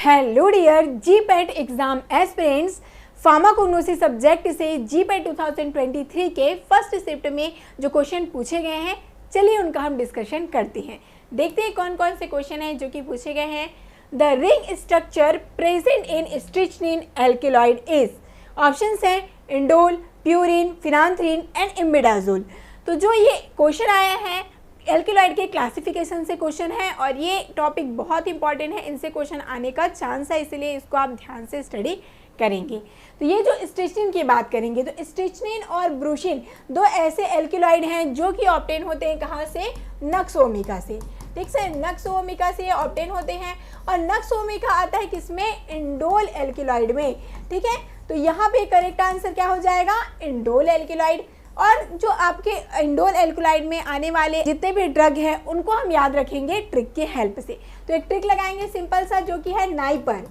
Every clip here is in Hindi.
Hello dear GPAT exam aspirants, pharmacognosy subject से जीपैट 2023 के फर्स्ट शिफ्ट में जो क्वेश्चन पूछे गए हैं, चलिए उनका हम डिस्कशन करते हैं। देखते हैं कौन कौन से क्वेश्चन हैं जो कि पूछे गए हैं। The ring structure present in strychnine alkaloid is, options हैं इंडोल, प्यूरिन, फिनांथ्रीन एंड इमिडाजोल। तो जो ये क्वेश्चन आया है एल्केलॉइड के क्लासिफिकेशन से क्वेश्चन है और ये टॉपिक बहुत इंपॉर्टेंट है, इनसे क्वेश्चन आने का चांस है, इसलिए इसको आप ध्यान से स्टडी करेंगे। तो ये जो स्ट्रिचनिन की बात करेंगे तो स्ट्रिचनिन और ब्रूशिन दो ऐसे एल्केलॉइड हैं जो कि ऑब्टेन होते हैं कहाँ से, नक्स ओमिका से। ठीक से नक्स ओमिका से ऑब्टेन होते हैं और नक्स ओमिका आता है किसमें, इंडोल एल्केलॉइड में। ठीक है, तो यहाँ पे करेक्ट आंसर क्या हो जाएगा, इंडोल एल्केलॉइड। और जो आपके इंडोल एल्केलॉइड में आने वाले जितने भी ड्रग हैं उनको हम याद रखेंगे ट्रिक के हेल्प से। तो एक ट्रिक लगाएंगे सिंपल सा जो कि है नाइपर।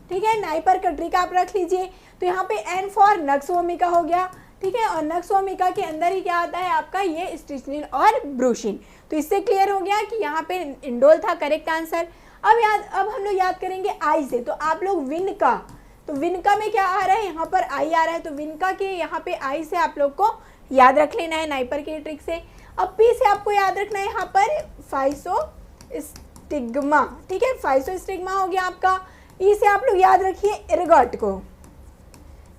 ठीक है, नाइपर का ट्रिक आप रख लीजिए। तो यहाँ पे एन फॉर नक्स ओमिका हो गया। ठीक है, और नक्स ओमिका के अंदर ही क्या आता है आपका, ये स्ट्रिचनिन और ब्रूशिन। तो इससे क्लियर हो गया कि यहाँ पे इंडोल था करेक्ट आंसर। अब हम लोग याद करेंगे आई से। तो आप लोग विनका, तो विनका में क्या आ रहा है, यहाँ पर आई आ रहा है, तो विनका के यहाँ पे आई से आप लोग को याद रख लेना है नाइपर के ट्रिक से। अब पी से आपको याद रखना है यहाँ पर फाइसोस्टिग्मा। ठीक है, फाइसोस्टिग्मा हो गया आपका। ई से आप लोग याद रखिए इर्गॉट को।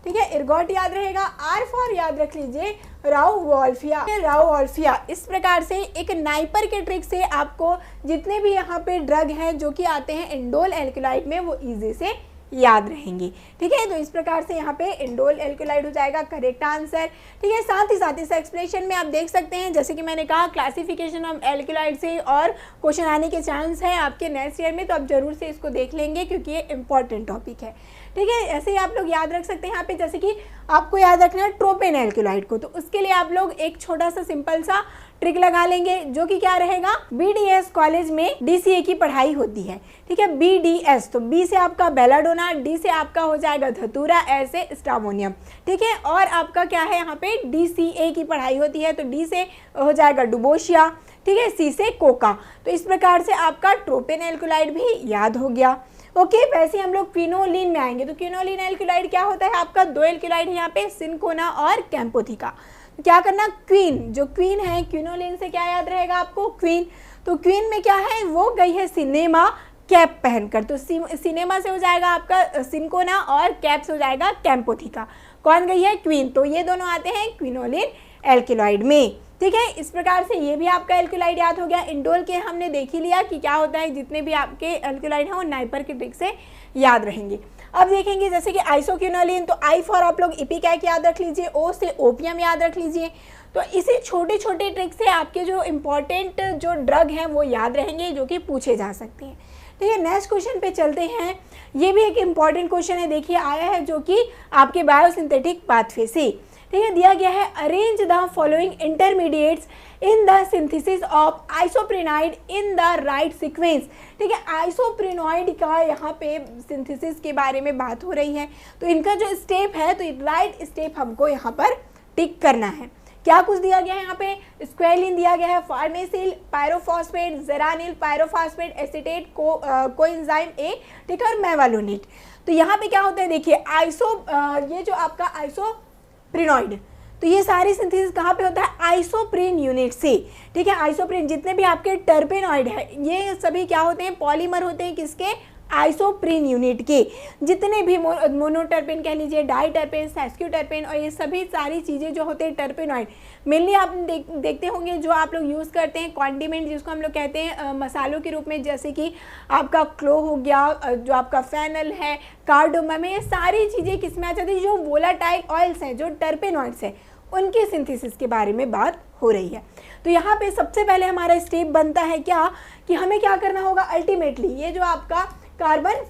ठीक है, इर्गॉट याद रहेगा। आर फॉर याद रख लीजिए राउवोल्फिया, राउवोल्फिया। इस प्रकार से एक नाइपर के ट्रिक से आपको जितने भी यहाँ पे ड्रग हैं जो कि आते हैं इंडोल एल्केलॉइड में वो इजी से याद रहेंगे। ठीक है, तो इस प्रकार से यहाँ पे इंडोल एल्केलॉइड हो जाएगा करेक्ट आंसर। ठीक है, साथ ही इस एक्सप्लेनेशन में आप देख सकते हैं, जैसे कि मैंने कहा क्लासिफिकेशन ऑफ एल्केलॉइड से और क्वेश्चन आने के चांस है आपके नेक्स्ट ईयर में, तो आप जरूर से इसको देख लेंगे क्योंकि ये इंपॉर्टेंट टॉपिक है। ठीक है, ऐसे ही आप लोग याद रख सकते हैं यहाँ पे, जैसे कि आपको याद रखना है ट्रोपेन एल्केलॉइड को, तो उसके लिए आप लोग एक छोटा सा सिंपल सा ट्रिक लगा लेंगे जो कि क्या रहेगा, बीडीएस कॉलेज में डीसीए की पढ़ाई होती है। ठीक है, बीडीएस, तो बी से आपका बेलाडोना, डी से आपका हो जाएगा धतूरा, एस से स्टामोनियम। ठीक है, और आपका क्या है यहाँ पे डीसीए की पढ़ाई होती है, तो डी से हो जाएगा डुबोशिया। ठीक है, सी से कोका। तो इस प्रकार से आपका ट्रोपेन एल्केलॉइड भी याद हो गया। ओके, वैसे हम लोग क्विनोलिन में आएंगे। तो क्विनोलिन एल्केलॉइड क्या होता है आपका, दो एल्केलॉइड है यहाँ पे, सिनकोना और कैम्पोथिका। क्या करना, क्वीन, जो क्वीन है क्विनोलिन से क्या याद रहेगा आपको, क्वीन। तो क्वीन में क्या है, वो गई है सिनेमा कैप पहनकर, तो सिनेमा से हो जाएगा आपका सिनकोना और कैप से हो जाएगा कैम्पोथिका। कौन गई है, क्वीन। तो ये दोनों आते हैं क्विनोलिन एल्केलॉइड में। ठीक है, इस प्रकार से ये भी आपका एल्केलॉइड याद हो गया। इंडोल के हमने देख ही लिया कि क्या होता है, जितने भी आपके एल्केलॉइड हैं वो नाइपर के ट्रिक से याद रहेंगे। अब देखेंगे जैसे कि आइसोक्विनोलिन, तो आई फॉर आप लोग इपिकैक याद रख लीजिए, ओ से ओपियम याद रख लीजिए। तो इसी छोटे छोटे ट्रिक से आपके जो इम्पॉर्टेंट जो ड्रग हैं वो याद रहेंगे जो कि पूछे जा सकते हैं। ठीक है, नेक्स्ट क्वेश्चन पे चलते हैं। ये भी एक इम्पॉर्टेंट क्वेश्चन है, देखिए आया है जो कि आपके बायोसिंथेटिक पाथवे से। ठीक है, दिया गया है arrange the following intermediates in the synthesis of isoprenoid in the right sequence. ठीक है, आइसोप्रेनॉइड का यहाँ पे सिंथेसिस के बारे में बात हो रही है, तो इनका जो स्टेप है तो राइट स्टेप हमको यहाँ पर टिक करना है। क्या कुछ दिया गया है यहाँ पे, स्क्वेलिन दिया गया है, farnesyl, pyrophosphate, geranyl, pyrophosphate, acetate, coenzyme A, ठीक है, और मेवालोनेट। तो यहाँ पे क्या होता है, देखिए ये जो आपका आइसोप्रेनॉइड, तो ये सारी सिंथेसिस कहाँ पे होता है, आइसोप्रेन यूनिट से। ठीक है, आइसोप्रेन जितने भी आपके टर्पेनॉइड है ये सभी क्या होते हैं, पॉलीमर होते हैं किसके, आइसोप्रेन यूनिट के। जितने भी मोनोटर्पेन कह लीजिए, डाइटर्पेन, सेस्क्यूटर्पेन, और ये सभी सारी चीज़ें जो होते हैं टर्पेनॉइड, मेनली आप देखते होंगे जो आप लोग यूज़ करते हैं कॉन्डिमेंट, जिसको हम लोग कहते हैं मसालों के रूप में, जैसे कि आपका क्लो हो गया, जो आपका फेनल है, कार्डोमम है, ये सारी चीज़ें किस में आ जाती है, जो वोलाटाइल ऑयल्स हैं, जो टर्पेनॉइड्स हैं, उनके सिंथेसिस के बारे में बात हो रही है। तो यहाँ पे सबसे पहले हमारा स्टेप बनता है क्या, कि हमें क्या करना होगा, अल्टीमेटली ये जो आपका कार्बन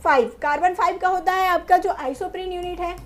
5 का होता है आपका जो आइसोप्रेन यूनिट है,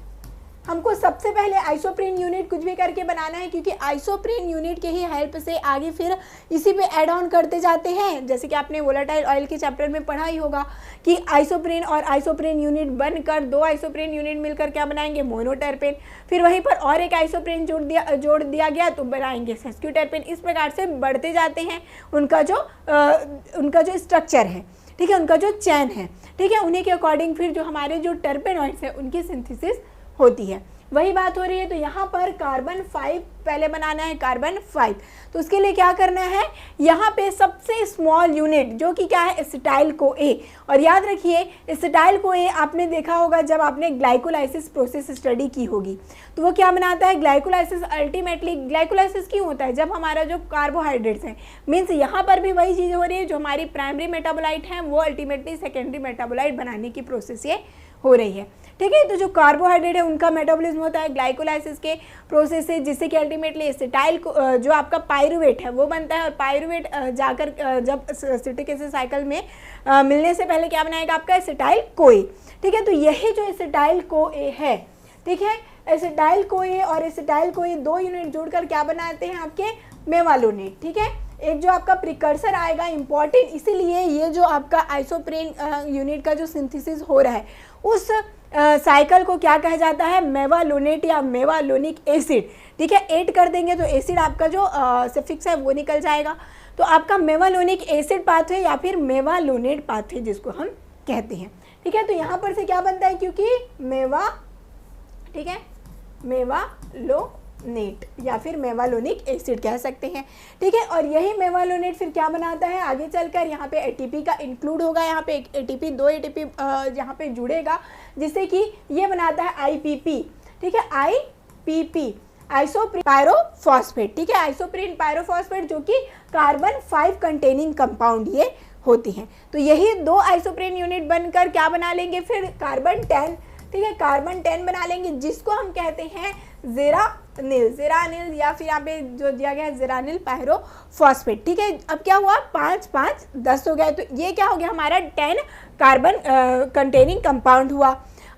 हमको सबसे पहले आइसोप्रेन यूनिट कुछ भी करके बनाना है, क्योंकि आइसोप्रेन यूनिट के ही हेल्प से आगे फिर इसी पे ऐड ऑन करते जाते हैं। जैसे कि आपने वोलाटाइल ऑयल के चैप्टर में पढ़ा ही होगा कि आइसोप्रेन और आइसोप्रेन यूनिट बनकर दो आइसोप्रेन यूनिट मिलकर क्या बनाएंगे, मोनोटर्पेन। फिर वहीं पर और एक आइसोप्रेन जोड़ दिया गया तो बनाएंगे सेस्क्यूटर्पेन। इस प्रकार से बढ़ते जाते हैं उनका जो स्ट्रक्चर है। ठीक है, उनका जो चैन है, ठीक है, उन्हीं के अकॉर्डिंग फिर जो हमारे जो टर्पेनॉइड्स हैं उनकी सिंथेसिस होती है। वही बात हो रही है। तो यहाँ पर कार्बन 5 पहले बनाना है, कार्बन 5, तो उसके लिए क्या करना है, यहाँ पे सबसे स्मॉल यूनिट जो कि क्या है, एसिटाइल को ए। और याद रखिए एसिटाइल को ए आपने देखा होगा जब आपने ग्लाइकोलाइसिस प्रोसेस स्टडी की होगी, तो वो क्या बनाता है, ग्लाइकोलाइसिस। अल्टीमेटली ग्लाइकोलाइसिस क्यों होता है, जब हमारा जो कार्बोहाइड्रेट्स हैं, मीन्स यहाँ पर भी वही चीज़ हो रही है, जो हमारी प्राइमरी मेटाबोलाइट हैं वो अल्टीमेटली सेकेंडरी मेटाबोलाइट बनाने की प्रोसेस ये हो रही है, ठीक है। तो जो कार्बोहाइड्रेट है उनका मेटाबॉलिज्म होता है ग्लाइकोलाइसिस के प्रोसेस से, जिससे कि अल्टीमेटली एसिटाइल को जो आपका पायरुवेट है वो बनता है, और पायरुवेट जाकर जब सिट्रिक एसिड साइकिल में मिलने से पहले क्या बनाएगा आपका, एसिटाइल कोए, ठीक है। तो यही जो एसिटाइल कोए है, ठीक है, एसिटाइल कोए और एसिटाइल कोए 2 यूनिट जोड़कर क्या बनाते हैं आपके, मेवालोनेट, ठीक है। एक जो आपका प्रिकर्सर आएगा इंपॉर्टेंट, इसीलिए ये जो आपका आइसोप्रेन यूनिट का जो सिंथेसिस हो रहा है उस साइकिल को क्या कहा जाता है, मेवालोनेट या मेवालोनिक एसिड, ठीक है। ऐड कर देंगे तो एसिड आपका जो सफिक्स है वो निकल जाएगा, तो आपका मेवालोनिक एसिड पाथवे या फिर मेवालोनेट पाथवे जिसको हम कहते हैं, ठीक है। तो यहाँ पर से क्या बनता है, क्योंकि मेवा, ठीक है, मेवालोनेट या फिर मेवालोनिक एसिड कह सकते हैं, ठीक है। और यही मेवालोनेट फिर क्या बनाता है, आगे चलकर यहाँ पे एटीपी का इंक्लूड होगा, यहाँ पे एटीपी 2 एटीपी यहाँ पे जुड़ेगा, जिससे कि ये बनाता है आईपीपी, ठीक है, आईपीपी, आइसोप्रीन पायरोफॉस्फेट, ठीक है, आइसोप्रीन पायरोफॉस्फेट, जो कि कार्बन 5 कंटेनिंग कंपाउंड ये होती हैं। तो यही 2 आइसोप्रीन यूनिट बनकर क्या बना लेंगे, फिर कार्बन 10, ठीक है, कार्बन 10 बना लेंगे, जिसको हम कहते हैं ज़ेरानिल या फिर यहाँ पे जो दिया गया है ज़ेरानिल पायरोफॉस्फेट, ठीक है। अब क्या हुआ, 5 5 10 हो गया, तो ये क्या हो गया हमारा 10 कार्बन कंटेनिंग कंपाउंड हुआ।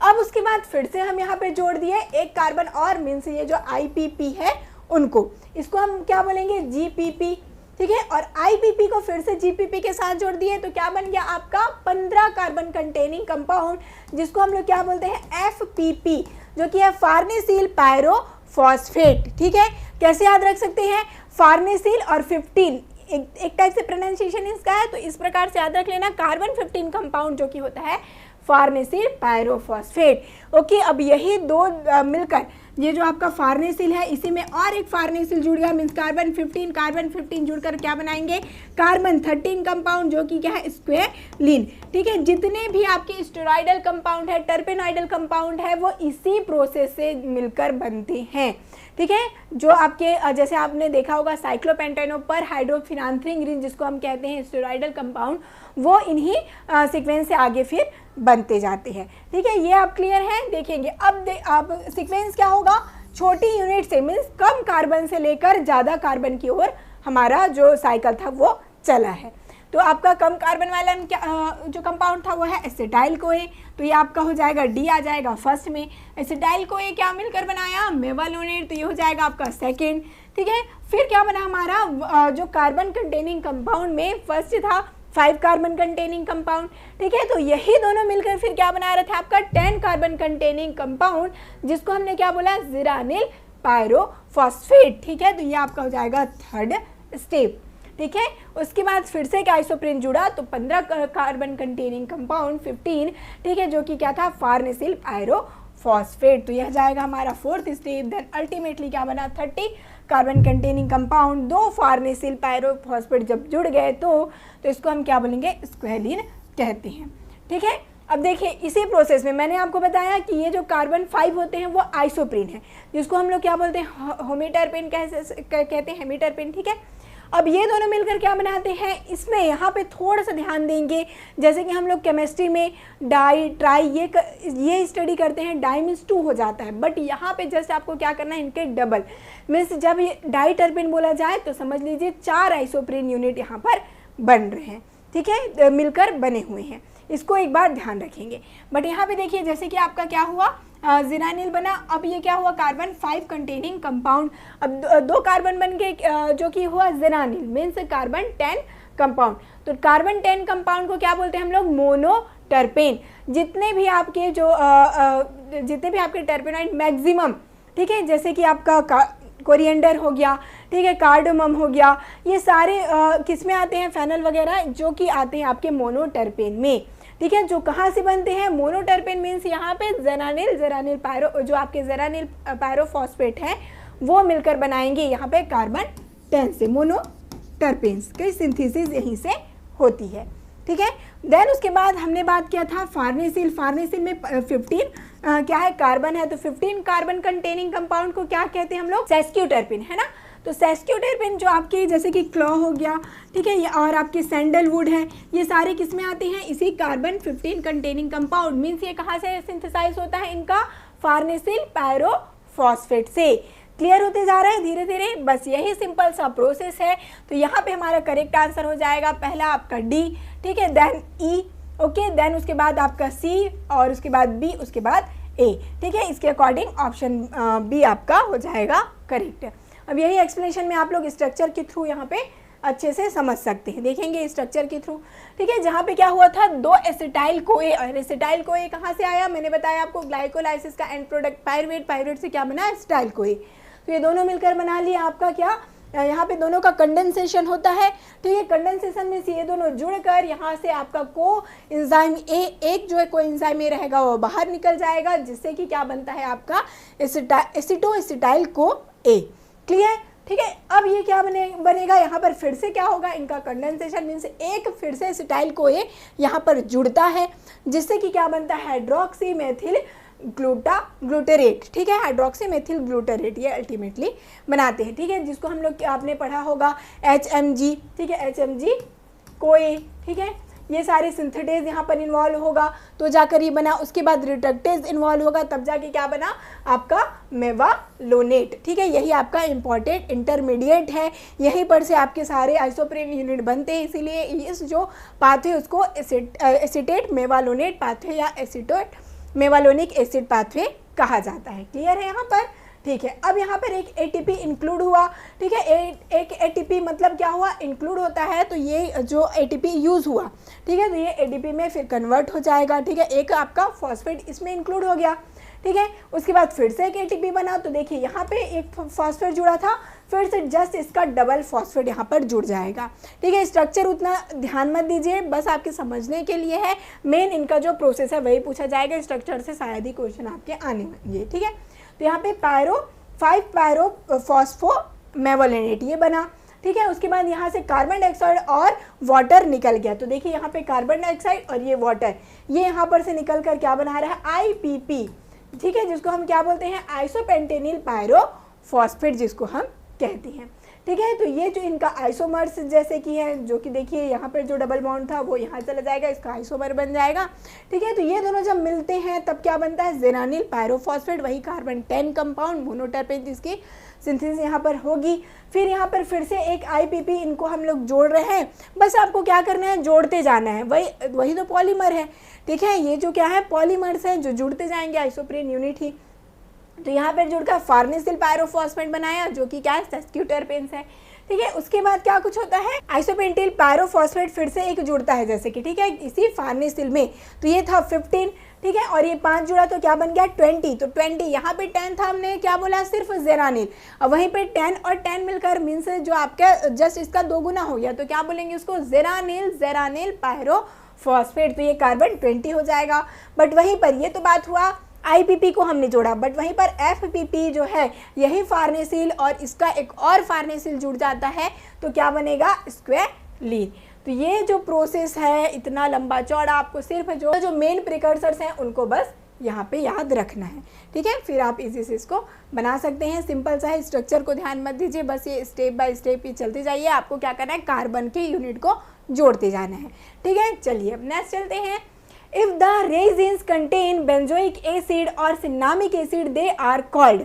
अब उसके बाद फिर से हम यहाँ पे जोड़ दिए एक कार्बन और, मीन्स ये जो आईपीपी है उनको, इसको हम क्या बोलेंगे, जीपीपी, ठीक है। और आईपीपी को फिर से जीपीपी के साथ जोड़ दिए, तो क्या बन गया आपका 15 कार्बन कंटेनिंग कंपाउंड, जिसको हम लोग क्या बोलते हैं, एफपीपी, जो कि है फार्नेसिल पायरोफॉस्फेट, ठीक है। कैसे याद रख सकते हैं, फार्नेसिल और 15 एक टाइप से प्रोनाउंसिएशन इसका है, तो इस प्रकार से याद रख लेना, कार्बन 15 कंपाउंड जो कि होता है फार्नेसिल पायरोफॉस्फेट, ओके। अब यही 2 मिलकर ये जो आपका फार्नेसिल है, इसी में और एक फार्नेसिल जुड़ गया, मीन्स कार्बन 15 जुड़कर क्या बनाएंगे, कार्बन 13 कंपाउंड, जो कि क्या है, स्क्वेलिन, ठीक है। जितने भी आपके स्टेरॉइडल कंपाउंड है, टर्पेनॉइडल कंपाउंड है, वो इसी प्रोसेस से मिलकर बनते हैं, ठीक है। जो आपके जैसे आपने देखा होगा साइक्लोपेंटेनो पर हाइड्रोफिनांथ्रिन रिंग, जिसको हम कहते हैं स्टेरॉइडल कंपाउंड, वो इन्हीं सीक्वेंस से आगे फिर बनते जाते हैं, ठीक है। ये आप क्लियर हैं, देखेंगे अब सीक्वेंस क्या होगा, छोटी यूनिट से, मीन्स कम कार्बन से लेकर ज़्यादा कार्बन की ओर हमारा जो साइकिल था वो चला है। तो आपका कम कार्बन वाला जो कंपाउंड था वो है एसिटाइल कोए, तो ये आपका हो जाएगा डी आ जाएगा फर्स्ट में। एसिटाइल कोए क्या मिलकर बनाया, मेवालोनेट, तो ये हो जाएगा आपका सेकेंड, ठीक है। फिर क्या बना हमारा जो कार्बन कंटेनिंग कंपाउंड में फर्स्ट था 5 कार्बन कंटेनिंग कंपाउंड, ठीक है। तो यही दोनों मिलकर फिर क्या बना रहे थे आपका 10 कार्बन कंटेनिंग कंपाउंड, जिसको हमने क्या बोला, ज़ेरानिल पायरोफॉस्फेट, ठीक है। तो ये आपका हो जाएगा थर्ड स्टेप, ठीक है। उसके बाद फिर से क्या आइसोप्रीन जुड़ा, तो 15 कार्बन कंटेनिंग कंपाउंड 15, ठीक है, जो कि क्या था, फार्नेसिल पायरोफॉस्फेट, तो यह जाएगा हमारा 4th स्टेप। देन अल्टीमेटली क्या बना, 30 कार्बन कंटेनिंग कंपाउंड, 2 फार्नेसिल पायरोफॉस्फेट जब जुड़ गए तो इसको हम क्या बोलेंगे, स्क्वेलिन कहते हैं, ठीक है। अब देखिए इसी प्रोसेस में मैंने आपको बताया कि ये जो कार्बन 5 होते हैं वो आइसोप्रीन है, जिसको हम लोग क्या बोलते हैं, होमिटरपेन कहते हैं, हेमिटरपेन, ठीक है। अब ये दोनों मिलकर क्या बनाते हैं, इसमें यहाँ पे थोड़ा सा ध्यान देंगे, जैसे कि हम लोग केमिस्ट्री में डाई ट्राई ये स्टडी करते हैं, डाई मीन्स 2 हो जाता है, बट यहाँ पे जस्ट आपको क्या करना है, इनके डबल, मीन्स जब ये डाई टर्पेन बोला जाए तो समझ लीजिए 4 आइसोप्रीन यूनिट यहाँ पर बन रहे हैं, ठीक है, मिलकर बने हुए हैं, इसको एक बार ध्यान रखेंगे। बट यहाँ पे देखिए जैसे कि आपका क्या हुआ, ज़ेरानिल बना, अब ये क्या हुआ, कार्बन 5 कंटेनिंग कंपाउंड, अब 2 कार्बन बन के जो कि हुआ ज़ेरानिल, मीन्स कार्बन 10 कंपाउंड। तो कार्बन 10 कंपाउंड को क्या बोलते हैं हम लोग, मोनोटर्पेन। जितने भी आपके टर्पेनॉइड मैक्सिमम, ठीक है, जैसे कि आपका कोरिएंडर हो गया, ठीक है, कार्डमम हो गया, ये सारे किस में आते हैं, फेनल वगैरह, जो कि आते हैं आपके मोनोटर्पेन में, ठीक है, जो कहाँ से बनते हैं, मोनोटर्पेन मीन्स यहाँ पे जेरानिल पायरो, जो आपके जेरानिल पायरोफॉस्फेट है वो मिलकर बनाएंगे यहाँ पे कार्बन 10 से, मोनोटर्पेन्स की सिंथेसिस यहीं से होती है, ठीक है। देन उसके बाद हमने बात किया था फार्नेसिल में 15 क्या है, कार्बन है, तो 15 कार्बन कंटेनिंग कंपाउंड को क्या कहते हैं हम लोग, सेस्क्यूटर्पिन, है ना। तो सेस्क्यूटर्पिन जो आपके जैसे कि क्लॉ हो गया, ठीक है, और आपके सैंडलवुड है, ये सारे किस में आते हैं, इसी कार्बन 15 कंटेनिंग कंपाउंड, मीन्स ये कहाँ से सिंथेसाइज होता है इनका, फार्नेसिल पायरोफॉस्फेट से। क्लियर होते जा रहा है धीरे धीरे, बस यही सिंपल सा प्रोसेस है। तो यहाँ पे हमारा करेक्ट आंसर हो जाएगा पहला आपका डी, ठीक है, देन ई, ओके, देन उसके बाद आपका सी, और उसके बाद बी, उसके बाद ए, ठीक है, इसके अकॉर्डिंग ऑप्शन बी आपका हो जाएगा करेक्ट। अब यही एक्सप्लेनेशन में आप लोग स्ट्रक्चर के थ्रू यहाँ पे अच्छे से समझ सकते हैं, देखेंगे स्ट्रक्चर के थ्रू, ठीक है। जहाँ पे क्या हुआ था, 2 एसिटाइल कोए, और एसिटाइल कोए कहाँ से आया, मैंने बताया आपको ग्लाइकोलाइसिस का एंड प्रोडक्ट पायरुवेट से क्या बना, एसिटाइल कोए, तो ये दोनों मिलकर बना लिया आपका क्या, यहाँ पे दोनों का कंडेंसेशन होता है, ठीक है। कंडेंसेशन में ये दोनों जुड़कर यहाँ से आपका को एंजाइम ए, एक जो है को एंजाइम ए रहेगा वो बाहर निकल जाएगा, जिससे कि क्या बनता है आपका एसिटोएसिटाइल को ए। क्लियर, ठीक है। अब ये क्या बनेगा, यहाँ पर फिर से क्या होगा, इनका कंडेंसेशन मीन्स एक फिर से एसिटाइल को ए यहाँ पर जुड़ता है, जिससे कि क्या बनता है, हाइड्रोक्सी मेथिल ग्लूटेरेट, ठीक है, हाइड्रोक्सी मेथिल ग्लूटेरेट ये अल्टीमेटली बनाते हैं, ठीक है, जिसको हम लोग आपने पढ़ा होगा HMG, ठीक है, HMG कोए, ठीक है, ये सारे सिंथेटेज यहाँ पर इन्वॉल्व होगा तो जाकर ये बना, उसके बाद रिडक्टेज इन्वॉल्व होगा तब जाके क्या बना आपका मेवालोनेट, ठीक है, यही आपका इंपॉर्टेंट इंटरमीडिएट है, यहीं पर से आपके सारे आइसोप्रेन यूनिट बनते हैं, इसीलिए इस जो पाथवे उसको एसिटेट मेवालोनेट पाथवे या एसिटेट मेवालोनिक एसिड पाथवे कहा जाता है। क्लियर है यहाँ पर, ठीक है। अब यहाँ पर एक ATP इंक्लूड हुआ, ठीक है, एक ATP मतलब क्या हुआ, इंक्लूड होता है, तो ये जो ATP यूज़ हुआ, ठीक है, तो ये ADP में फिर कन्वर्ट हो जाएगा, ठीक है, एक आपका फॉस्फेट इसमें इंक्लूड हो गया, ठीक है। उसके बाद फिर से एक ATP बना, तो देखिए यहाँ पे एक फॉस्फेट जुड़ा था, फिर से जस्ट इसका डबल फॉस्फेट यहाँ पर जुड़ जाएगा, ठीक है। स्ट्रक्चर उतना ध्यान मत दीजिए, बस आपके समझने के लिए है, मेन इनका जो प्रोसेस है वही पूछा जाएगा, स्ट्रक्चर से शायद ही क्वेश्चन आपके आने वाले, ठीक है। तो यहाँ पे 5 पायरोफॉस्फो मेवालोनेट ये बना, ठीक है। उसके बाद यहाँ से कार्बन डाइऑक्साइड और वाटर निकल गया, तो देखिए यहाँ पे कार्बन डाइऑक्साइड और ये वाटर ये यहाँ पर से निकल कर क्या बना रहा है, IPP, ठीक है, जिसको हम क्या बोलते हैं, आइसोपेंटेनिल पायरोफॉस्फेट जिसको हम कहते हैं, ठीक है। तो ये जो इनका आइसोमर्स जैसे कि है, जो कि देखिए यहाँ पर जो डबल बॉन्ड था वो यहाँ चला जाएगा, इसका आइसोमर बन जाएगा, ठीक है। तो ये दोनों जब मिलते हैं तब क्या बनता है, जेरानिल पायरोफॉस्फेट, वही कार्बन 10 कंपाउंड मोनोटर्पेन जिसकी सिंथेसिस यहाँ पर होगी। फिर यहाँ पर फिर से एक IPP इनको हम लोग जोड़ रहे हैं, बस आपको क्या करना है, जोड़ते जाना है, वही तो पॉलीमर है, ठीक है। ये जो क्या है, पॉलीमर्स हैं जो जुड़ते जाएंगे, आइसोप्रेन यूनिट ही। तो यहाँ पर जुड़कर फार्नेसिल पायरोफॉस्फेट बनाया, जो कि क्या है, सेस्क्यूटर्पेन्स है, ठीक है। उसके बाद क्या कुछ होता है, आइसोपेंटिल पायरोफॉस्फेट फिर से एक जुड़ता है, जैसे कि, ठीक है, इसी फार्नेसिल में, तो ये था 15, ठीक है, और ये 5 जुड़ा तो क्या बन गया 20, तो 20 यहाँ पे 10 था, हमने क्या बोला, सिर्फ जेरानिल, और वहीं पे 10 और 10 मिलकर मीन्स जो आपका जस्ट इसका 2 गुना हो गया, तो क्या बोलेंगे उसको, जेरानिल पायरोफॉस्फेट, तो ये कार्बन 20 हो जाएगा। बट वहीं पर ये तो बात हुआ IPP को हमने जोड़ा, बट वहीं पर FPP जो है यही फार्नेसिल और इसका एक और फार्नेसिल जुड़ जाता है, तो क्या बनेगा, स्क्वेलिन। तो ये जो प्रोसेस है इतना लंबा चौड़ा, आपको सिर्फ जो मेन प्रिकर्सर्स हैं उनको बस यहाँ पे याद रखना है, ठीक है। फिर आप इसी से इसको बना सकते हैं, सिंपल सा है, स्ट्रक्चर को ध्यान मत दीजिए, बस ये स्टेप बाय स्टेप ही चलते जाइए, आपको क्या करना है, कार्बन के यूनिट को जोड़ते जाना है, ठीक है। चलिए अब नेक्स्ट चलते हैं। If the resins contain benzoic acid और cinnamic acid, they are called,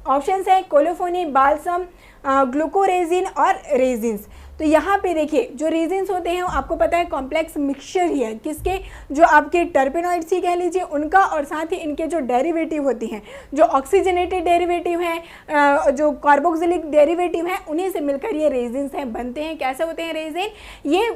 option है कोलोफोनी, बाल्सम, ग्लूकोरेजिन और रेजिन्स। तो यहाँ पे देखिए जो रेजिन्स होते हैं आपको पता है कॉम्प्लेक्स मिक्सचर ही है, किसके, जो आपके टर्पेनॉइड्स ही कह लीजिए उनका, और साथ ही इनके जो डेरिवेटिव होती हैं, जो ऑक्सीजनेटेड डेरिवेटिव हैं, जो कार्बोक्सिलिक डेरिवेटिव हैं, उन्हीं से मिलकर ये रेजिन्स हैं बनते हैं। कैसे होते हैं रेजिन, ये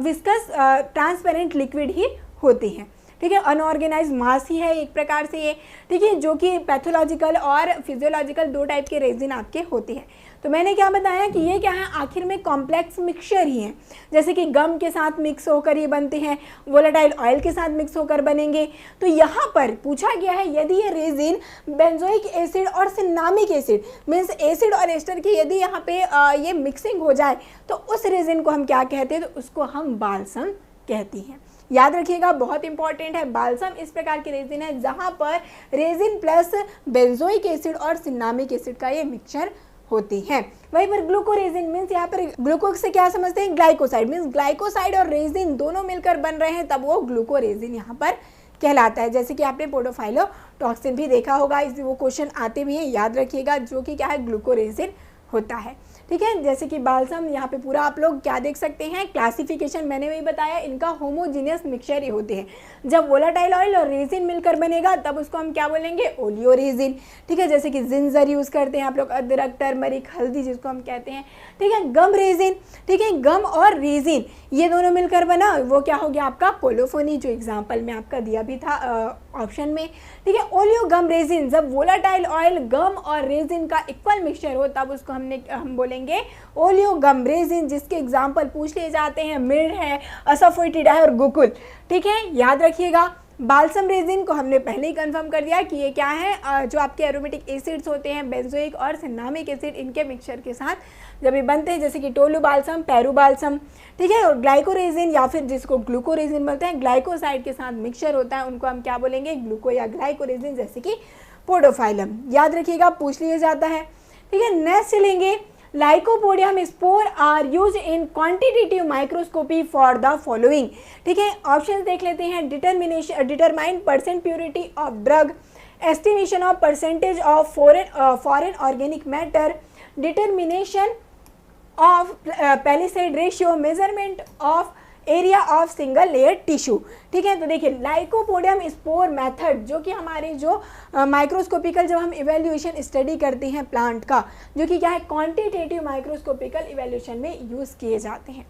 विस्कस ट्रांसपेरेंट लिक्विड ही होती हैं, ठीक है, अनऑर्गेनाइज मास ही है एक प्रकार से ये, ठीक है, जो कि पैथोलॉजिकल और फिजियोलॉजिकल दो टाइप के रेजिन आपके होते हैं। तो मैंने क्या बताया कि ये क्या है, आखिर में कॉम्प्लेक्स मिक्सचर ही है, जैसे कि गम के साथ मिक्स होकर ये बनते हैं, वोलेटाइल ऑयल के साथ मिक्स होकर बनेंगे। तो यहाँ पर पूछा गया है यदि ये रेजिन बेंजोइक एसिड और सिनामिक एसिड मीन्स एसिड और एस्टर की यदि यहाँ पे ये मिक्सिंग हो जाए तो उस रेजिन को हम क्या कहते हैं, तो उसको हम बाल्सम कहते हैं। याद रखिएगा, बहुत इंपॉर्टेंट है। बाल्सम इस प्रकार की रेजिन है जहाँ पर रेजिन प्लस बेंजोइक एसिड और सिनामिक एसिड का ये मिक्सचर होती हैं। वहीं पर ग्लूकोरेजिन मीन्स यहाँ पर ग्लूकोज से क्या समझते हैं, ग्लाइकोसाइड मीन्स ग्लाइकोसाइड और रेजिन दोनों मिलकर बन रहे हैं, तब वो ग्लूकोरेजिन यहाँ पर कहलाता है। जैसे कि आपने पोडोफाइलोटॉक्सिन भी देखा होगा, इस वो क्वेश्चन आते भी हैं, याद रखिएगा, जो कि क्या है, ग्लूकोरेजिन होता है। ठीक है, जैसे कि बाल्सम यहाँ पे पूरा आप लोग क्या देख सकते हैं, क्लासिफिकेशन मैंने वही बताया, इनका होमोजीनियस मिक्सचर ही होते हैं। जब वोलाटाइल ऑयल और रेजिन मिलकर बनेगा तब उसको हम क्या बोलेंगे, ओलियोरेजिन। ठीक है, जैसे कि जिंजर यूज़ करते हैं आप लोग, अदरक, टर्मरिक, हल्दी जिसको हम कहते हैं। ठीक है, गम रेजिन, ठीक है, गम और रेजिन ये दोनों मिलकर बना, वो क्या हो गया आपका पोलोफोनी, जो एग्जाम्पल में आपका दिया भी था ऑप्शन में। ठीक है, ओलियो गम रेजिन, जब वोलाटाइल ऑयल, गम और रेजिन का इक्वल मिक्सचर हो तब उसको हम बोलेंगे ओलियो गम रेजिन, जिसके एग्जाम्पल पूछ लिए जाते हैं, मिर्र है, असाफोइटिडा है और गुकुल। ठीक है, याद रखिएगा। बाल्सम रेजिन को हमने पहले ही कंफर्म कर दिया कि ये क्या है, जो आपके एरोमेटिक एसिड्स होते हैं, बेंजोइक और सिनामिक एसिड, इनके मिक्सचर के साथ जब ये बनते हैं, जैसे कि टोलू बाल्सम, पेरू बाल्सम। ठीक है, और ग्लाइकोरेजिन या फिर जिसको ग्लूकोरेजिन बोलते हैं, ग्लाइकोसाइड के साथ मिक्सचर होता है, उनको हम क्या बोलेंगे, ग्लूको या ग्लाइकोरेजिन, जैसे कि पोडोफाइलम। याद रखिएगा, पूछ लिया जाता है। ठीक है, नेक्स्ट चलेंगे, lycopodium spore are use in quantitative microscopy for the following. ठीक है, ऑप्शन देख लेते हैं, determine percent purity of drug, estimation of percentage of foreign organic matter, determination of palisade ratio, measurement of area of single layer tissue. ठीक है, तो देखिए लाइकोपोडियम स्पोर मेथड, जो कि हमारे जो माइक्रोस्कोपिकल जब हम इवेल्यूएशन स्टडी करते हैं प्लांट का, जो कि क्या है, क्वांटिटेटिव माइक्रोस्कोपिकल इवेल्यूएशन में यूज़ किए जाते हैं।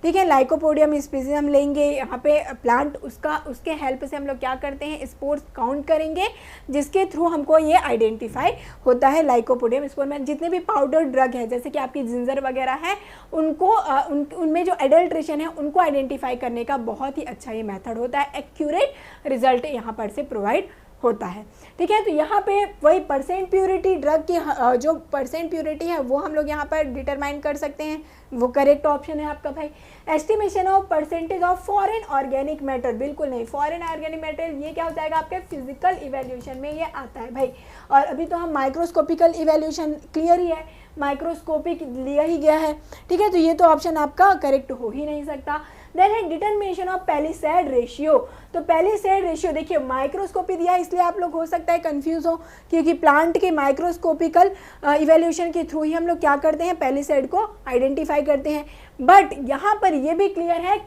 ठीक है, लाइकोपोडियम स्पीसीज हम लेंगे यहाँ पे प्लांट, उसके हेल्प से हम लोग क्या करते हैं, स्पोर्स काउंट करेंगे, जिसके थ्रू हमको ये आइडेंटिफाई होता है लाइकोपोडियम स्पोर में। जितने भी पाउडर ड्रग है, जैसे कि आपकी जिंजर वगैरह है, उनको उनमें जो एडल्ट्रेशन है उनको आइडेंटिफाई करने का बहुत ही अच्छा ये मेथड होता है। एक्यूरेट रिजल्ट यहाँ पर से प्रोवाइड होता है। ठीक है, तो यहाँ पे वही परसेंट प्योरिटी, ड्रग की जो परसेंट प्योरिटी है वो हम लोग यहाँ पर डिटरमाइन कर सकते हैं, वो करेक्ट ऑप्शन है आपका भाई। Estimation of percentage of foreign organic matter, बिल्कुल नहीं, फॉरेन ऑर्गेनिक मैटर ये क्या होता है आपके फिजिकल इवेल्यूशन में ये आता है भाई। और अभी तो हम माइक्रोस्कोपिकल इवेल्यूशन क्लियर ही है, माइक्रोस्कोपिक लिया ही गया है। ठीक है, तो ये तो ऑप्शन आपका करेक्ट हो ही नहीं सकता। देन है डिटर्मिनेशन ऑफ पैलिसेड रेशियो। तो पैलिसेड रेशियो देखिए, माइक्रोस्कोपी दिया इसलिए आप लोग हो सकता है कंफ्यूज हो, क्योंकि प्लांट के माइक्रोस्कोपिकल इवेल्यूशन के थ्रू ही हम लोग क्या करते हैं, पैलिसेड को आइडेंटिफाई करते हैं। बट यहाँ पर ये भी क्लियर है,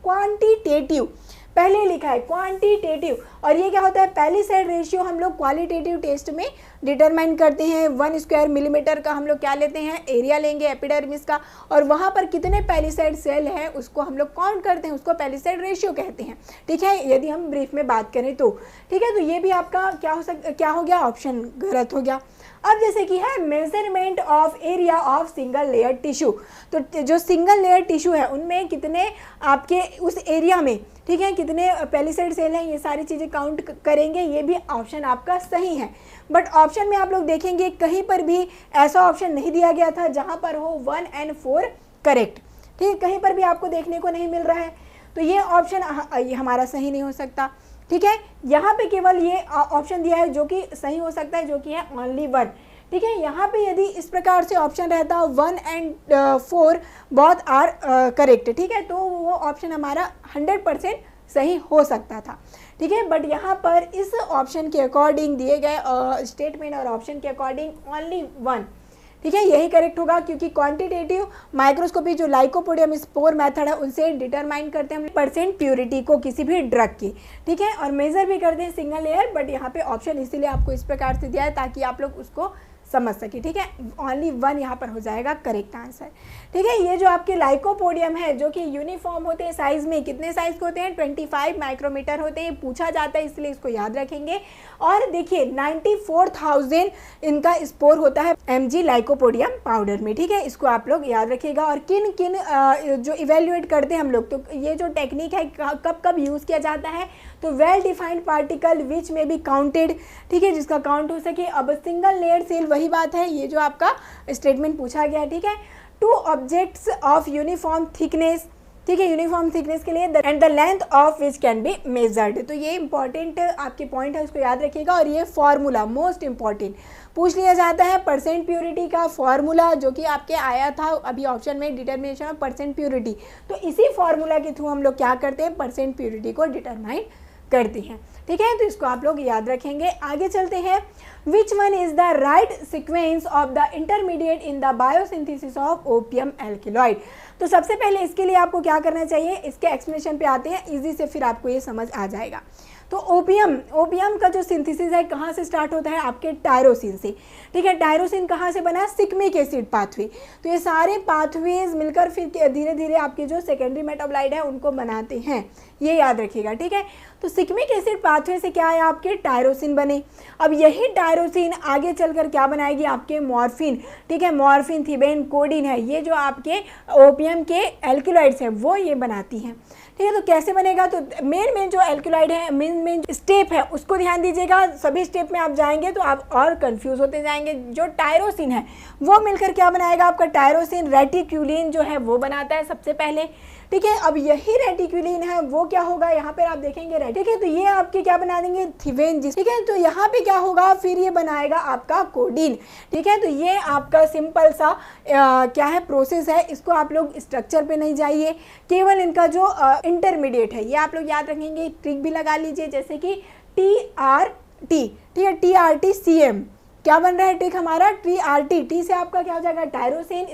क्वांटिटेटिव पहले लिखा है क्वांटिटेटिव, और ये क्या होता है, पैलिसेड रेशियो हम लोग क्वालिटेटिव टेस्ट में डिटरमाइन करते हैं। 1 स्क्वायर मिलीमीटर का हम लोग क्या लेते हैं, एरिया लेंगे एपिडर्मिस का, और वहाँ पर कितने पैलिसेड सेल हैं उसको हम लोग काउंट करते हैं, उसको पैलिसेड रेशियो कहते हैं। ठीक है, यदि हम ब्रीफ में बात करें तो। ठीक है, तो ये भी आपका क्या हो गया, ऑप्शन गलत हो गया। अब जैसे कि है measurement of area of single layer tissue, तो जो सिंगल लेयर टिश्यू है उनमें कितने आपके उस एरिया में, ठीक है, कितने पैलिसेड सेल हैं, ये सारी चीज़ें काउंट करेंगे, ये भी ऑप्शन आपका सही है। बट ऑप्शन में आप लोग देखेंगे कहीं पर भी ऐसा ऑप्शन नहीं दिया गया था जहाँ पर हो 1 और 4 करेक्ट। ठीक है, कहीं पर भी आपको देखने को नहीं मिल रहा है, तो ये ऑप्शन हमारा सही नहीं हो सकता। ठीक है, यहाँ पे केवल ये ऑप्शन दिया है जो कि सही हो सकता है, जो कि है ओनली 1। ठीक है, यहाँ पे यदि इस प्रकार से ऑप्शन रहता 1 और 4 बोथ आर करेक्ट, ठीक है, तो वो ऑप्शन हमारा 100% सही हो सकता था। ठीक है, बट यहाँ पर इस ऑप्शन के अकॉर्डिंग दिए गए स्टेटमेंट और ऑप्शन के अकॉर्डिंग ओनली 1, ठीक है, यही करेक्ट होगा, क्योंकि क्वांटिटेटिव माइक्रोस्कोपी जो लाइकोपोडियम स्पोर मेथड है उनसे डिटरमाइन करते हैं हम परसेंट प्योरिटी को किसी भी ड्रग की। ठीक है, और मेजर भी करते हैं सिंगल लेयर, बट यहाँ पे ऑप्शन इसीलिए आपको इस प्रकार से दिया है ताकि आप लोग उसको समझ सके, ठीक है। ओनली 1 यहाँ पर हो जाएगा करेक्ट आंसर, ठीक है। ये जो आपके लाइकोपोडियम है जो कि यूनिफॉर्म होते हैं साइज में, कितने साइज के होते हैं 25 माइक्रोमीटर होते हैं, पूछा जाता है इसलिए इसको याद रखेंगे। और देखिए 94,000 इनका स्पोर होता है mg लाइकोपोडियम पाउडर में, ठीक है, इसको आप लोग याद रखिएगा। और किन किन जो इवेल्युएट करते हैं हम लोग, तो ये जो टेक्निक है कब कब यूज़ किया जाता है, तो वेल डिफाइंड पार्टिकल विच में बी काउंटेड, ठीक है, जिसका काउंट हो सके। अब सिंगल लेयर सेल वही बात है, ये जो आपका स्टेटमेंट पूछा गया, ठीक है। 2 ऑब्जेक्ट्स ऑफ यूनिफॉर्म थिकनेस, ठीक है, यूनिफॉर्म थिकनेस के लिए and the length of which can be measured, तो ये इंपॉर्टेंट आपके पॉइंट है, उसको याद रखिएगा। और ये फॉर्मूला मोस्ट इंपॉर्टेंट पूछ लिया जाता है, परसेंट प्योरिटी का फॉर्मूला जो कि आपके आया था अभी ऑप्शन में, डिटर्मिनेशन ऑफ परसेंट प्योरिटी, तो इसी फॉर्मूला के थ्रू हम लोग क्या करते हैं, परसेंट प्योरिटी को डिटरमाइन करते हैं, ठीक है। तो इसको आप लोग याद रखेंगे। आगे चलते हैं, which one is the right sequence of the intermediate in the biosynthesis of opium alkaloid. तो सबसे पहले इसके लिए आपको क्या करना चाहिए, इसके एक्सप्लेनेशन पे आते हैं, इजी से फिर आपको ये समझ आ जाएगा। तो ओपियम का जो सिंथेसिस है कहाँ से स्टार्ट होता है, आपके टायरोसिन से, ठीक है। टायरोसिन कहाँ से बना, सिग्मिक एसिड पाथवे, तो ये सारे पाथवेज मिलकर फिर धीरे धीरे आपके जो सेकेंडरी मेटाबोलाइट है उनको बनाते हैं, ये याद रखिएगा, ठीक है। तो सिग्मिक एसिड पाथवे से क्या है, आपके टायरोसिन बने। अब यही टायरोसिन आगे चलकर क्या बनाएगी, आपके मॉर्फिन, ठीक है, मॉर्फिन, थिबेन, कोडीन है, ये जो आपके ओपियम के एल्केलॉइड्स हैं वो ये बनाती हैं, ठीक है। तो कैसे बनेगा, तो मेन जो एल्केलॉइड है, मेन स्टेप है उसको ध्यान दीजिएगा, सभी स्टेप में आप जाएंगे तो आप और कंफ्यूज होते जाएंगे। जो टायरोसिन है वो मिलकर क्या बनाएगा, आपका टायरोसिन रेटिक्यूलिन जो है वो बनाता है सबसे पहले, ठीक है। अब यही रेटिक्यूलिन है वो क्या होगा, यहाँ पर आप देखेंगे ठीक है, तो ये आपके क्या बना देंगे, थिवेन, ठीक है। तो यहाँ पे क्या होगा, फिर ये बनाएगा आपका कोडीन, ठीक है। तो ये आपका सिंपल सा क्या है प्रोसेस है, इसको आप लोग स्ट्रक्चर पे नहीं जाइए, केवल इनका जो इंटरमीडिएट है ये आप लोग याद रखेंगे। ट्रिक भी लगा लीजिए, जैसे कि TRT, ठीक है, TRTCM क्या बन रहा है, ट्रिक हमारा TRT, टी से आपका क्या हो जाएगा, टायरोसिन,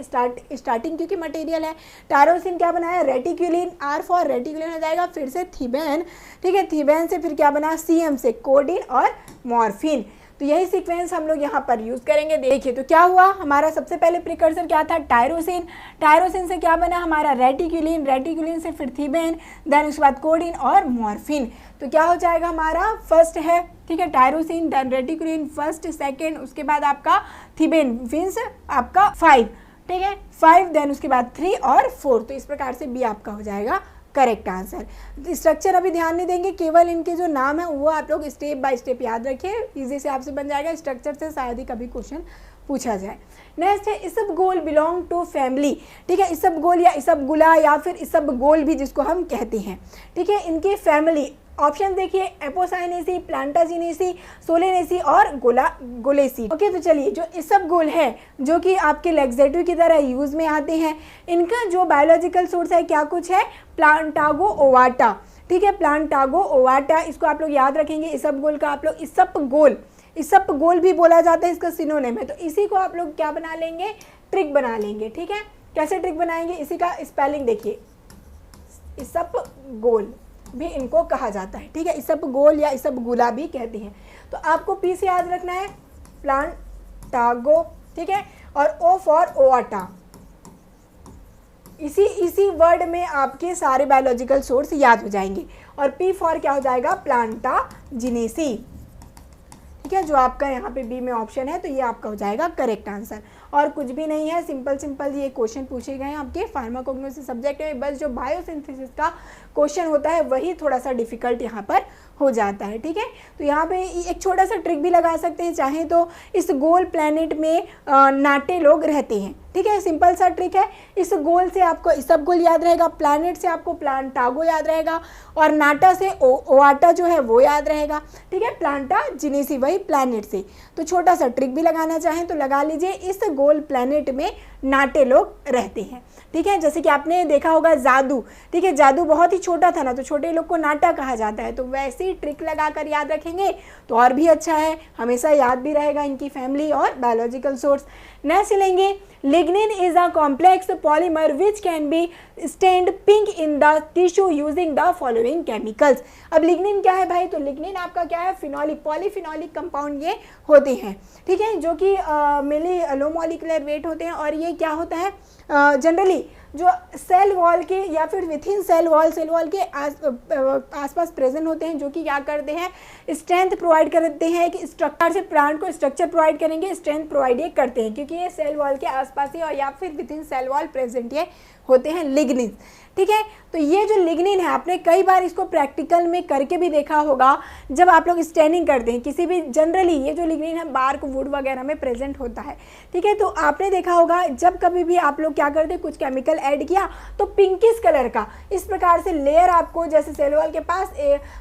स्टार्टिंग क्योंकि मटेरियल है, टायरोसिन क्या बनाया, रेटिक्यूलिन, R फॉर रेटिक्यूलिन हो जाएगा, फिर से थिबेन, ठीक है, थिबेन से फिर क्या बना, CM से कोडीन और मॉर्फिन। तो यही सीक्वेंस हम लोग यहाँ पर यूज़ करेंगे। देखिए तो क्या हुआ, हमारा सबसे पहले प्रिकर्सर क्या था, टायरोसिन, टायरोसिन से क्या बना हमारा, रेटिक्यूलिन, रेटिक्यूलिन से फिर थिबेन, देन उसके बाद कोडीन और मॉर्फिन। तो क्या हो जाएगा, हमारा फर्स्ट है, ठीक है, टायरोसिन, देन रेटिक्यूलिन फर्स्ट, सेकेंड, उसके बाद आपका थिबेन मीन्स आपका 5, ठीक है, 5, देन उसके बाद 3 और 4। तो इस प्रकार से बी आपका हो जाएगा करेक्ट आंसर। स्ट्रक्चर अभी ध्यान नहीं देंगे, केवल इनके जो नाम है वो आप लोग स्टेप बाय स्टेप याद रखिए, इजी से आपसे बन जाएगा। स्ट्रक्चर से शायद ही कभी क्वेश्चन पूछा जाए। नेक्स्ट है इसबगोल बिलोंग टू फैमिली, ठीक है, इसबगोल या इसबगुला या फिर इसबगोल भी जिसको हम कहते हैं, ठीक है, इनके फैमिली ऑप्शन देखिए, एपोसाइनेसी, प्लांटाजिनेसी, सोलेनेसी और गोलेसी। ओके, तो चलिए जो इसबगोल है जो कि आपके लेक्सेटिव की तरह यूज में आते हैं, इनका जो बायोलॉजिकल सोर्स है क्या कुछ है, प्लांटागो ओवाटा, ठीक है, प्लांटागो ओवाटा, इसको आप लोग याद रखेंगे। इसबगोल का आप लोग इसबगोल भी बोला जाता है, इसका सिनोनिम है। तो इसी को आप लोग क्या बना लेंगे, ट्रिक बना लेंगे, ठीक है। कैसे ट्रिक बनाएंगे, इसी का स्पेलिंग देखिए, इसबगोल भी इनको कहा जाता है, ठीक है, इसबगोल या इसबगुला भी कहते हैं। तो आपको पी से याद रखना है प्लांटागो, ठीक है, और ओ फॉर ओवाटा, इसी वर्ड में आपके सारे बायोलॉजिकल सोर्स याद हो जाएंगे। और पी फॉर क्या हो जाएगा, प्लांटाजिनेसी, ठीक है, जो आपका यहाँ पे बी में ऑप्शन है, तो ये आपका हो जाएगा करेक्ट आंसर। और कुछ भी नहीं है, सिंपल ये क्वेश्चन पूछे गए हैं आपके फार्माकोग्नोसिस सब्जेक्ट में। बस जो बायोसिंथेसिस का क्वेश्चन होता है वही थोड़ा सा डिफिकल्ट यहाँ पर हो जाता है, ठीक है। तो यहाँ पे एक छोटा सा ट्रिक भी लगा सकते हैं चाहे तो, इस गोल प्लैनेट में नाटे लोग रहते हैं, ठीक है, सिंपल सा ट्रिक है। इस गोल से आपको इसबगोल याद रहेगा, प्लैनेट से आपको प्लांटागो याद रहेगा, और नाटा से ओवाटा जो है वो याद रहेगा, ठीक है, प्लांटाजिनेसी वही प्लैनेट से। तो छोटा सा ट्रिक भी लगाना चाहें तो लगा लीजिए, इस गोल प्लेनेट में नाटे लोग रहते हैं। ठीक है, जैसे कि आपने देखा होगा जादू, ठीक है, जादू बहुत ही छोटा था ना, तो छोटे लोग को नाटा कहा जाता है। तो वैसे ही ट्रिक लगा कर याद रखेंगे तो और भी अच्छा है, हमेशा याद भी रहेगा इनकी फैमिली और बायोलॉजिकल सोर्स। नेक्स्ट लेंगे, lignin is a complex polymer which can be stained pink in the tissue using the following chemicals. अब लिग्निन क्या है भाई, तो लिग्निन आपका क्या है, फिनोलिक पॉलीफिनोलिक कंपाउंड ये होते हैं। ठीक है, जो कि मेनली लो मॉलिकुलर वेट होते हैं, और ये क्या होता है जनरली जो सेल वॉल के या फिर विथिन सेल वॉल के आसपास प्रेजेंट होते हैं, जो कि क्या करते हैं, स्ट्रेंथ प्रोवाइड करते हैं। कि स्ट्रक्चर से प्लांट को स्ट्रक्चर प्रोवाइड करेंगे, स्ट्रेंथ प्रोवाइड ये करते हैं, क्योंकि ये सेल वॉल के आसपास ही और या फिर विथिन सेल वॉल प्रेजेंट ये होते हैं लिग्निन। ठीक है, तो ये जो लिग्निन है आपने कई बार इसको प्रैक्टिकल में करके भी देखा होगा, जब आप लोग स्टैनिंग करते हैं किसी भी, जनरली ये जो लिग्निन है बार्क वुड वगैरह में प्रेजेंट होता है। ठीक है, तो आपने देखा होगा जब कभी भी आप लोग क्या करते हैं, कुछ केमिकल ऐड किया तो पिंकिश कलर का इस प्रकार से लेयर आपको, जैसे सेल वॉल के पास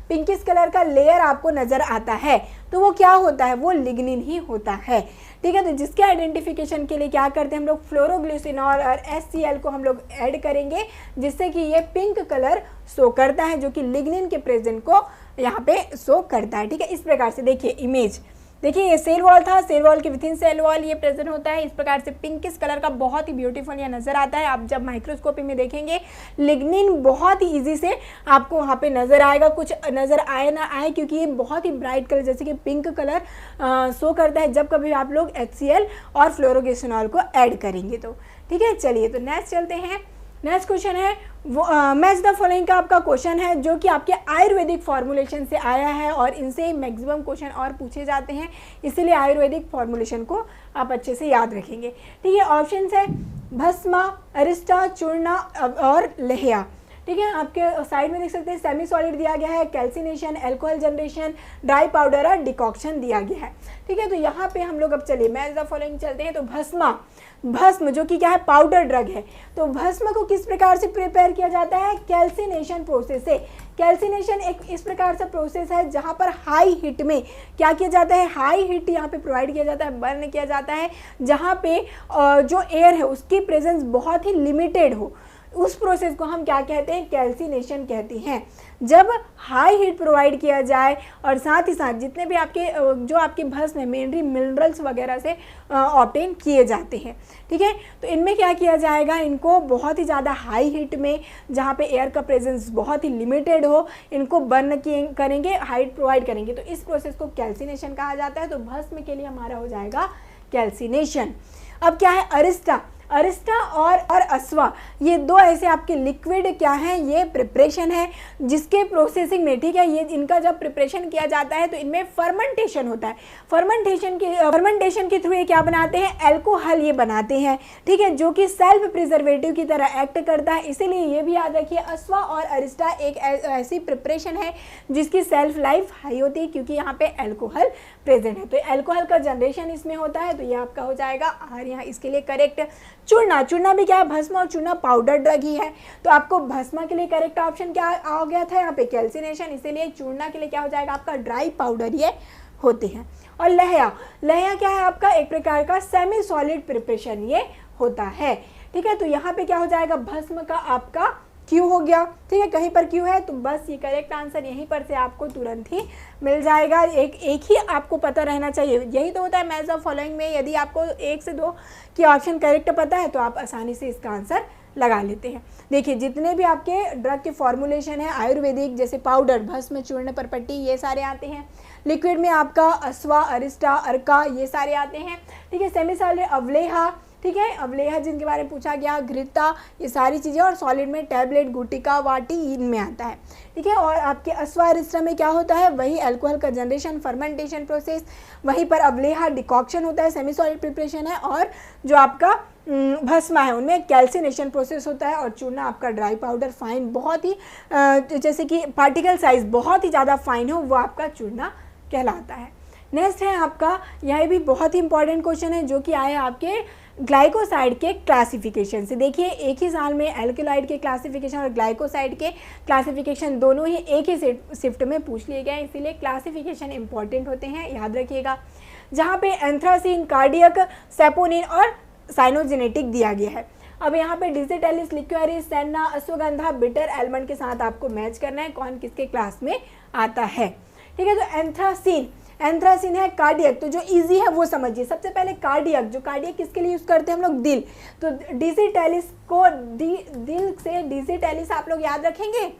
पिंकिश कलर का लेयर आपको नजर आता है, तो वो क्या होता है, वो लिग्निन ही होता है। ठीक है, तो जिसके आइडेंटिफिकेशन के लिए क्या करते हैं हम लोग, फ्लोरोग्लिसरॉल और HCl को हम लोग ऐड करेंगे, जिससे कि ये पिंक कलर शो करता है, जो कि लिग्निन के प्रेजेंट को यहाँ पे शो करता है। ठीक है, इस प्रकार से देखिए इमेज, देखिए ये सेल वॉल था, सेल वॉल के विथिन सेल वॉल ये प्रेजेंट होता है, इस प्रकार से पिंकिश कलर का बहुत ही ब्यूटीफुल ये नजर आता है। आप जब माइक्रोस्कोपी में देखेंगे लिग्निन बहुत ही इजी से आपको वहाँ पे नजर आएगा, कुछ नजर आए ना आए, क्योंकि ये बहुत ही ब्राइट कलर जैसे कि पिंक कलर शो करता है जब कभी आप लोग HCl और फ्लोरोग्लिसरॉल को ऐड करेंगे तो। ठीक है, चलिए तो नेक्स्ट चलते हैं। नेक्स्ट क्वेश्चन है वो मैच द फॉलोइंग का आपका क्वेश्चन है, जो कि आपके आयुर्वेदिक फॉर्मुलेशन से आया है और इनसे मैक्सिमम क्वेश्चन और पूछे जाते हैं, इसीलिए आयुर्वेदिक फॉर्मुलेशन को आप अच्छे से याद रखेंगे। ठीक है, ऑप्शन है भस्मा, अरिस्टा, चूर्णा और लेह्या। ठीक है, आपके साइड में देख सकते हैं सेमी सॉलिड दिया गया है, calcination, alcohol generation, dry powder और डिकॉक्शन दिया गया है। ठीक है, तो यहाँ पे हम लोग अब चलिए मैच द फॉलोइंग चलते हैं। तो भस्म जो कि क्या है, पाउडर ड्रग है, तो भस्म को किस प्रकार से प्रिपेयर किया जाता है, कैल्सिनेशन प्रोसेस से। कैल्सिनेशन एक इस प्रकार से प्रोसेस है जहाँ पर हाई हीट में क्या किया जाता है, हाई हीट यहाँ पे प्रोवाइड किया जाता है, बर्न किया जाता है, जहाँ पे जो एयर है उसकी प्रेजेंस बहुत ही लिमिटेड हो, उस प्रोसेस को हम क्या कहते हैं, कैल्सिनेशन कहते हैं। जब हाई हीट प्रोवाइड किया जाए और साथ ही साथ जितने भी आपके जो आपके भस्म है मेनली मिनरल्स वगैरह से ऑब्टेन किए जाते हैं। ठीक है, तो इनमें क्या किया जाएगा, इनको बहुत ही ज़्यादा हाई हीट में जहाँ पे एयर का प्रेजेंस बहुत ही लिमिटेड हो, इनको बर्न करेंगे, हाइट प्रोवाइड करेंगे, तो इस प्रोसेस को कैल्सिनेशन कहा जाता है। तो भस्म के लिए हमारा हो जाएगा कैल्सिनेशन। अब क्या है, अरिस्टा और अस्वा, ये दो ऐसे आपके लिक्विड क्या हैं, ये प्रिपरेशन है जिसके प्रोसेसिंग में, ठीक है, ये इनका जब प्रिपरेशन किया जाता है तो इनमें फर्मेंटेशन होता है। फर्मेंटेशन के थ्रू ये क्या बनाते हैं, एल्कोहल ये बनाते हैं। ठीक है, जो कि सेल्फ प्रिजर्वेटिव की तरह एक्ट करता है, इसीलिए ये भी याद रखिए अस्वा और अरिस्टा एक ऐसी प्रिपरेशन है जिसकी सेल्फ लाइफ हाई होती है, क्योंकि यहाँ पे एल्कोहल प्रेजेंट है। तो एल्कोहल का जनरेशन इसमें होता है, तो ये आपका हो जाएगा आर यहाँ इसके लिए करेक्ट। चूर्णा भी क्या है, भस्म और चूर्णा पाउडर ड्रग ही है, तो आपको भस्म के लिए करेक्ट ऑप्शन क्या आ गया था यहाँ पे, कैल्सिनेशन, इसीलिए चूर्णा के लिए क्या हो जाएगा आपका ड्राई पाउडर ये होते हैं। और लहया क्या है आपका, एक प्रकार का सेमी सॉलिड प्रिपरेशन ये होता है। ठीक है, तो यहाँ पे क्या हो जाएगा, भस्म का आपका क्यू हो गया। ठीक है, कहीं पर क्यू है तो बस ये करेक्ट आंसर यहीं पर से आपको तुरंत ही मिल जाएगा। एक ही आपको पता रहना चाहिए, यही तो होता है मैच द फॉलोइंग में, यदि आपको 1 से 2 की ऑप्शन करेक्ट पता है तो आप आसानी से इसका आंसर लगा लेते हैं। देखिए जितने भी आपके ड्रग के फॉर्मुलेशन है आयुर्वेदिक, जैसे पाउडर, भस्म, चूर्ण, परपट्टी, ये सारे आते हैं। लिक्विड में आपका अस्वा, अरिस्टा, अर्का, ये सारे आते हैं। ठीक है, सेमी सॉलिड अवलेहा, ठीक है, अवलेहा जिनके बारे में पूछा गया, घृता, ये सारी चीज़ें, और सॉलिड में टैबलेट, गुटिका, वाटी, इनमें आता है। ठीक है, और आपके अस्वा अरिस्टा में क्या होता है, वही अल्कोहल का जनरेशन, फर्मेंटेशन प्रोसेस, वहीं पर अवलेहा डिकॉक्शन होता है, सेमी सॉलिड प्रिपरेशन है, और जो आपका भस्मा है उनमें कैल्सिनेशन प्रोसेस होता है, और चूर्णा आपका ड्राई पाउडर फाइन, बहुत ही जैसे कि पार्टिकल साइज बहुत ही ज़्यादा फाइन हो, वो आपका चूर्णा कहलाता है। नेक्स्ट है आपका, यह भी बहुत ही इंपॉर्टेंट क्वेश्चन है जो कि आया आपके ग्लाइकोसाइड के क्लासिफिकेशन से। देखिए एक ही साल में एल्कलॉइड के क्लासिफिकेशन और ग्लाइकोसाइड के क्लासिफिकेशन दोनों ही एक ही शिफ्ट में पूछ लिए गए, इसीलिए क्लासिफिकेशन इंपॉर्टेंट होते हैं, याद रखिएगा। जहाँ पे एंथ्रासीन, कार्डियक, सेपोनिन और साइनोजेनेटिक दिया गया है। अब यहाँ पे digitalis, liquorice, senna, ashwagandha, bitter, almond के साथ आपको मैच करना है कौन किसके क्लास में आता है। ठीक है, तो एंथ्रासीन, एंथ्रासीन है कार्डियक, तो जो इजी है वो समझिए। सबसे पहले कार्डियक, जो कार्डियक किसके लिए यूज़ करते हैं हम लोग, दिल, तो डिजिटेलिस को दिल से डिजिटेलिस आप लोग याद रखेंगे,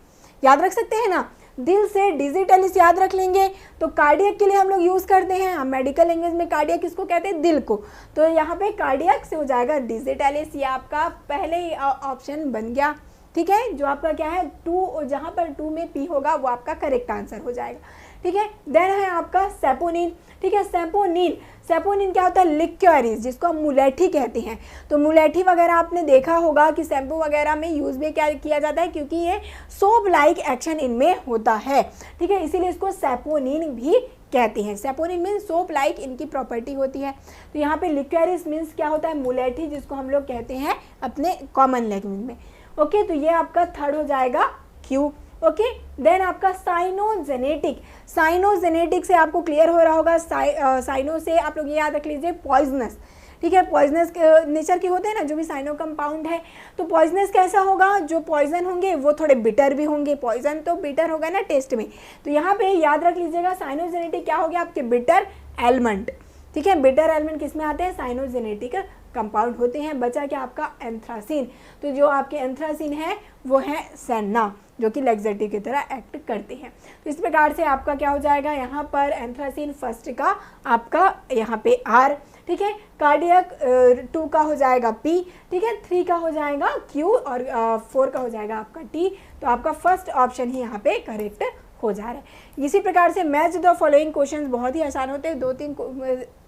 याद रख सकते हैं ना, दिल से डिजिटेलिस याद रख लेंगे। तो कार्डियक के लिए हम लोग यूज़ करते हैं, हम मेडिकल लैंग्वेज में कार्डियक किसको कहते हैं, दिल को, तो यहाँ पे कार्डियक से हो जाएगा डिजिटेलिस, ये आपका पहले ही ऑप्शन बन गया। ठीक है, जो आपका क्या है 2, जहाँ पर 2 में पी होगा वो आपका करेक्ट आंसर हो जाएगा। ठीक है, देन है आपका सेपोनिन। ठीक है, सेपोनिन, सेपोनिन क्या होता है, लिक्वेरिस, जिसको हम मुलेठी कहते हैं। तो मुलेठी वगैरह आपने देखा होगा कि शैम्पू वगैरह में यूज़ भी क्या किया जाता है, क्योंकि ये सोप लाइक एक्शन इनमें होता है। ठीक है, इसीलिए इसको सेपोनिन भी कहते हैं। सेपोनिन मीन्स सोप लाइक इनकी प्रॉपर्टी होती है। तो यहाँ पे लिक्वेरिस मीन्स क्या होता है, मुलेठी, जिसको हम लोग कहते हैं अपने कॉमन लैंग्वेज में। ओके, तो ये आपका थर्ड हो जाएगा क्यू। ओके, देन आपका साइनोजेनेटिक, साइनोजेनेटिक से आपको क्लियर हो रहा होगा, साइनो से आप लोग ये याद रख लीजिए पॉइजनस। ठीक है, पॉइजनस नेचर के होते हैं ना जो भी साइनो कंपाउंड है, तो पॉइजनस कैसा होगा, जो पॉइजन होंगे वो थोड़े बिटर भी होंगे, पॉइजन तो बिटर होगा ना टेस्ट में, तो यहाँ पे याद रख लीजिएगा साइनोजेनेटिक क्या हो गया आपके, बिटर एलमंड। ठीक है, बिटर एलमंड किस में आते हैं, साइनोजेनेटिक कंपाउंड होते हैं। बचा क्या आपका एंथ्रासीन, तो जो आपके एंथ्रासीन है वो है सेन्ना, जो कि लैक्सेटिव की तरह एक्ट करते हैं। तो इस प्रकार से आपका क्या हो जाएगा, यहाँ पर एंथ्रासीन फर्स्ट का आपका यहाँ पे आर। ठीक है, कार्डियक 2 का हो जाएगा पी। ठीक है, 3 का हो जाएगा क्यू और 4 का हो जाएगा आपका टी। तो आपका फर्स्ट ऑप्शन ही यहाँ पे करेक्ट हो जा रहा है। इसी प्रकार से मैच द फॉलोइंग क्वेश्चंस बहुत ही आसान होते हैं, 2-3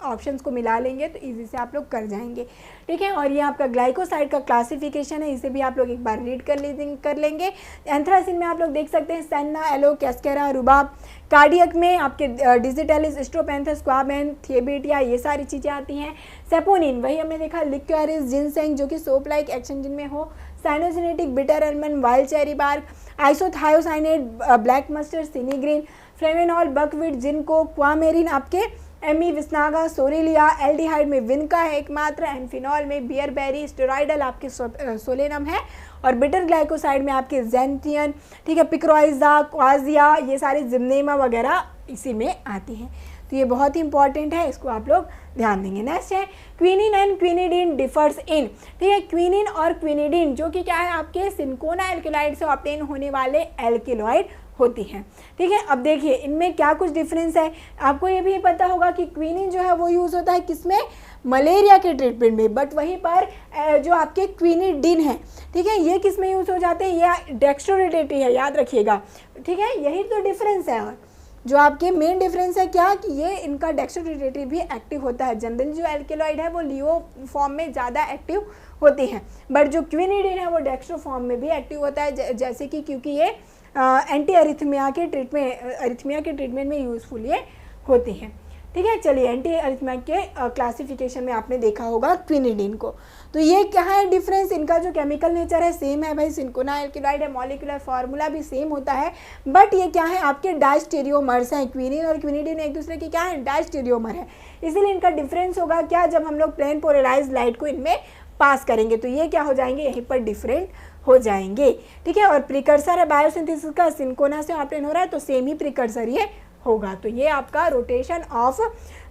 ऑप्शंस को मिला लेंगे तो इजी से आप लोग कर जाएंगे। ठीक है, और ये आपका ग्लाइकोसाइड का क्लासिफिकेशन है, इसे भी आप लोग एक बार रीड कर लेंगे। एंथ्रासीन में आप लोग देख सकते हैं सेन्ना, एलो, कैस्केरा, रुबाब। कार्डियक में आपके डिजिटेलिस, स्ट्रोपेंथस, क्वाबेन, थिएबेटिया, ये सारी चीज़ें आती हैं। सेपोनिन वही हमने देखा, लिक्वेरिस, जिनसेंग जो कि सोप लाइक एक्शन जिनमें हो। Cyanogenetic, bitter almond, wild cherry bark. Isothiocyanate, black mustard, sinigrin. Flavonol, buckwheat, ginkgo. Coumarin आपके एमी विस्नागा, सोरेलिया। एल्डिहाइड में विनका है एकमात्र। एम्फिनॉल में बियरबेरी। स्टेरॉइडल आपके सोलेनम है। और बिटर ग्लाइकोसाइड में आपके जेंथियन। ठीक है, पिक्रोइजा, क्वाजिया, ये सारे जिम्नेमा वगैरह इसी में आती हैं। तो ये बहुत ही इंपॉर्टेंट है, इसको आप लोग ध्यान देंगे। नेक्स्ट है क्विनिन एंड क्विनिडीन डिफर्स इन। ठीक है, क्विनिन और क्विनिडीन जो कि क्या है आपके सिंकोना एल्केलॉइड से ऑब्टेन होने वाले एल्केलॉइड होती हैं। ठीक है, अब देखिए इनमें क्या कुछ डिफरेंस है। आपको ये भी पता होगा कि क्विनिन जो है वो यूज़ होता है किसमें, मलेरिया के ट्रीटमेंट में, बट वहीं पर जो आपके क्विनिडीन है, ठीक है, ये किस में यूज़ हो जाते हैं, ये डेक्स्ट्रोरेटेटिव है, याद रखिएगा। ठीक है, यही तो डिफरेंस है। और जो आपके मेन डिफरेंस है क्या, कि ये इनका डेक्स्ट्रोरेटेटिव भी एक्टिव होता है। जनरली जो एल्केलॉइड है वो लियो फॉर्म में ज़्यादा एक्टिव होते हैं, बट जो क्विनिडीन है वो डेक्स्ट्रो फॉर्म में भी एक्टिव होता है, जैसे कि क्योंकि ये एंटी अरिथमिया के ट्रीटमेंट में यूज़फुल ये होते हैं। ठीक है, चलिए एंटी अरिथमिया के क्लासिफिकेशन में आपने देखा होगा क्विनिडीन को। तो ये क्या है डिफरेंस, इनका जो केमिकल नेचर है सेम है भाई, सिंकोना एल्केलॉइड है, मॉलिक्यूलर फार्मूला भी सेम होता है, बट ये क्या है आपके डाइस्टेरियोमर्स हैं। क्विनिन और क्विनिडीन एक दूसरे की क्या है, डाइस्टेरियोमर है, इसीलिए इनका डिफरेंस होगा क्या, जब हम लोग प्लेन पोलराइज्ड लाइट को इनमें पास करेंगे तो ये क्या हो जाएंगे, यहीं पर डिफरेंट हो जाएंगे। ठीक है, और प्रिकर्सर है बायोसिंथेसिस का, सिंकोना से ऑब्टेन हो रहा है तो सेम ही प्रिकर्सर ये होगा। तो ये आपका rotation of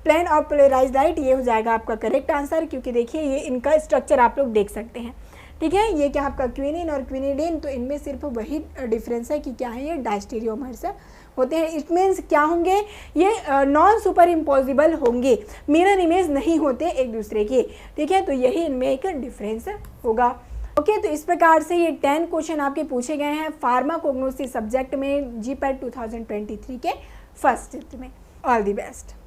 plane of polarized light ये हो जाएगा आपका करेक्ट आंसर, क्योंकि देखिए ये इनका स्ट्रक्चर आप लोग देख सकते हैं। ठीक है, ये क्या आपका क्विनिन और क्विनिडीन, तो इनमें सिर्फ वही डिफरेंस है कि क्या है, ये डायस्टेरियोमर्स होते हैं। इट मीन्स क्या होंगे, ये नॉन सुपर इम्पोजिबल होंगे, मिरर इमेज नहीं होते एक दूसरे के। ठीक है, तो यही इनमें एक डिफरेंस होगा। ओके, तो इस प्रकार से ये 10 क्वेश्चन आपके पूछे गए हैं फार्माकोग्नोसी सब्जेक्ट में जीपैट 2023 के फर्स्ट शिफ्ट में। All the best.